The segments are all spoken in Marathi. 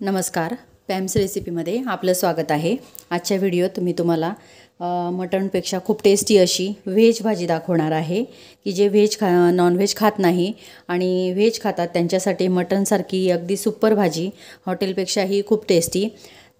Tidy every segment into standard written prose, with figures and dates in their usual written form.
नमस्कार, पॅम्स रेसिपीमध्ये आपलं स्वागत आहे। आजच्या व्हिडिओत मी तुम्हाला मटणपेक्षा खूप टेस्टी अशी व्हेज भाजी दाखवणार आहे की जे नॉन व्हेज खात नाही आणि व्हेज खातात त्यांच्यासाठी मटणसारखी अगदी सुपर भाजी, हॉटेलपेक्षाही खूप टेस्टी।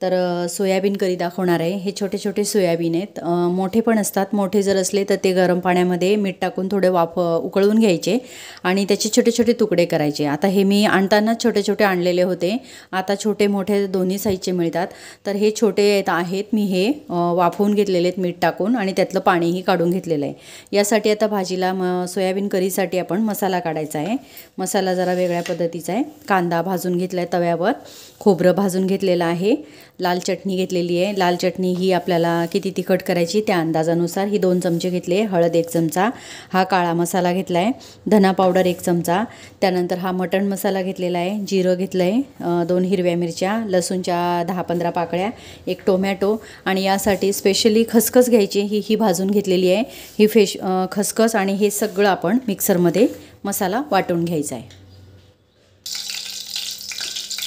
तर सोयाबीन करी दाखवणार आहे। हे छोटे छोटे सोयाबीन आहेत, मोठे पण असतात। मोठे जर असले तर ते गरम पाण्यामध्ये मीठ टाकून थोडे उकळून घ्यायचे आणि त्याचे छोटे छोटे तुकडे करायचे। आता हे मी आणताना छोटे छोटे आणलेले होते, आता छोटे मोठे दोन्ही साईजचे मिळतात। तर हे छोटे आहेत, मी हे वाफवून घेतलेले आहेत मीठ टाकून आणि त्यातलं पाणीही काढून घेतलेलं आहे। यासाठी आता भाजीला सोयाबीन करीसाठी आपण मसाला काढायचा आहे। मसाला जरा वेगळ्या पद्धतीचा आहे। कांदा भाजून घेतलाय तव्यावर, खोबरं भाजून घेतलेलं आहे, लाल चटणी घेतलेली आहे। लाल चटणी ही आपल्याला किती तिखट करायची त्या अंदाजानुसार ही 2 चमचे घेतले, हळद 1 चमचा, हा काळा मसाला घेतलाय, धना पावडर 1 चमचा, त्यानंतर हा मटण मसाला घेतलेला आहे, जिरं घेतलंय, 2 हिरव्या मिरच्या, लसूणच्या 10-15 पाकळ्या, 1 टोमॅटो आणि यासाठी स्पेशली खसखस घ्यायची, ही भाजून घेतलेली आहे। ही खसखस आणि हे सगळं आपण मिक्सरमध्ये मसाला वाटून घ्यायचा आहे।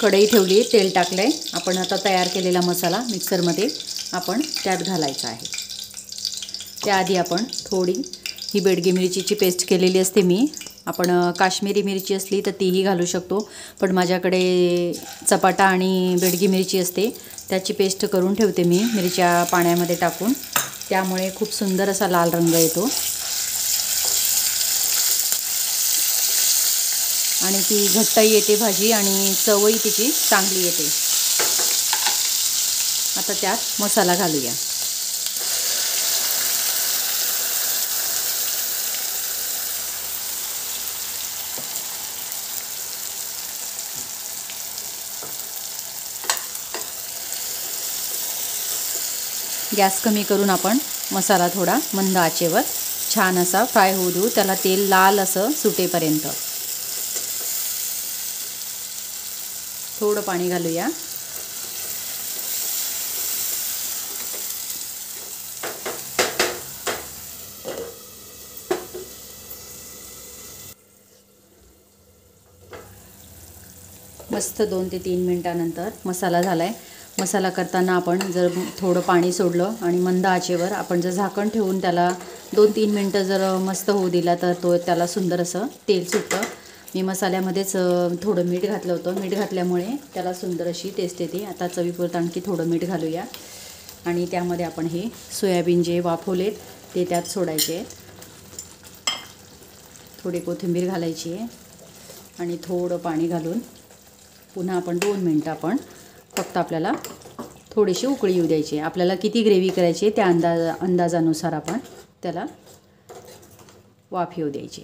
कढई ठेवली, तेल टाकलंय, आपण आता तयार केलेला मसाला मिक्सरमध्ये आपण त्यात घालायचा आहे। त्याआधी आपण थोडी ही बेडगी मिरचीची पेस्ट केलेली असते मी, आपण काश्मीरी मिरची असली तर तीही घालू शकतो, पण माझ्याकडे चपाटा आणि बेडगी मिरची असते, त्याची पेस्ट करून ठेवते मी मिरच्या पाण्यामध्ये टाकून, त्यामुळे खूप सुंदर असा लाल रंग येतो आणि ती घट्टही येते भाजी आणि चवही तिची चांगली येते। आता त्यात मसाला घालूया। गॅस कमी करून आपण मसाला थोडा मंद आचेवर छान असा फ्राय होऊ देऊ, त्याला तेल लाल असं सुटेपर्यंत। थोडं पाणी घालूया। मस्त 2 ते 3 मिनिटांनंतर मसाला झालाय। मसाला करताना आपण जर थोडं पाणी सोडलं आणि मंद आचेवर आपण जर झाकण ठेवून त्याला 2-3 मिनिटं जर मस्त होऊ दिला तर त्याला सुंदर असं तेल सुटतं। मी मसाल्यामध्येच थोडं मीठ घातलं होतं, मीठ घातल्यामुळे त्याला सुंदर अशी टेस्ट येते। आता चवीपुरतं आणखी थोडं मीठ घालूया आणि त्यामध्ये आपण हे सोयाबीन जे वाफवलेत ते त्यात सोडायचे, थोडी कोथिंबीर घालायची आहे आणि थोडं पाणी घालून पुन्हा आपण 2 मिनिटं आपण फक्त आपल्याला थोडीशी उकळी येऊ द्यायची। आपल्याला किती ग्रेव्ही करायची त्या अंदाजानुसार आपण त्याला वाफ येऊ द्यायची।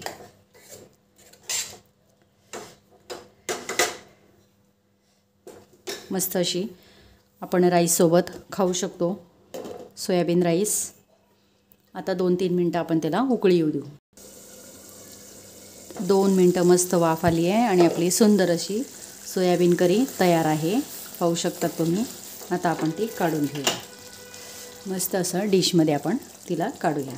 मस्त अशी आपण राईससोबत खाऊ शकतो, सोयाबीन राईस। आता 2-3 मिनिटं आपण त्याला उकळी येऊ देऊ। 2 मिनिटं मस्त वाफ आली आहे आणि आपली सुंदर अशी सोयाबीन करी तयार आहे, पाहू शकतात तुम्ही। आता आपण ती काढून घेऊया, मस्त असं डिशमध्ये आपण तिला काढूया।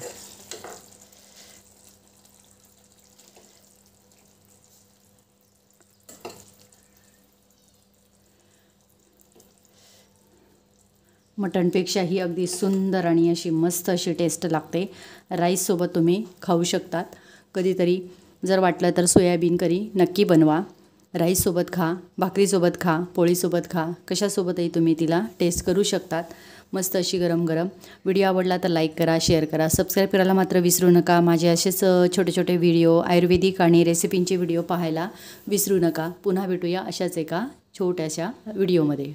मटणपेक्षाही अगदी सुंदर आणि अशी मस्त अशी टेस्ट लागते। राईससोबत तुम्ही खाऊ शकतात। कधीतरी जर वाटलं तर सोयाबीन करी नक्की बनवा, राईससोबत खा, भाकरीसोबत खा, पोळीसोबत खा, कशासोबतही तुम्ही तिला टेस्ट करू शकतात। मस्त अशी गरम गरम। व्हिडिओ आवडला तर लाईक करा, शेअर करा, सबस्क्राईब करायला मात्र विसरू नका। माझे असेच छोटे छोटे व्हिडिओ, आयुर्वेदिक आणि रेसिपींचे व्हिडिओ पाहायला विसरू नका। पुन्हा भेटूया अशाच एका छोट्याशा व्हिडिओमध्ये।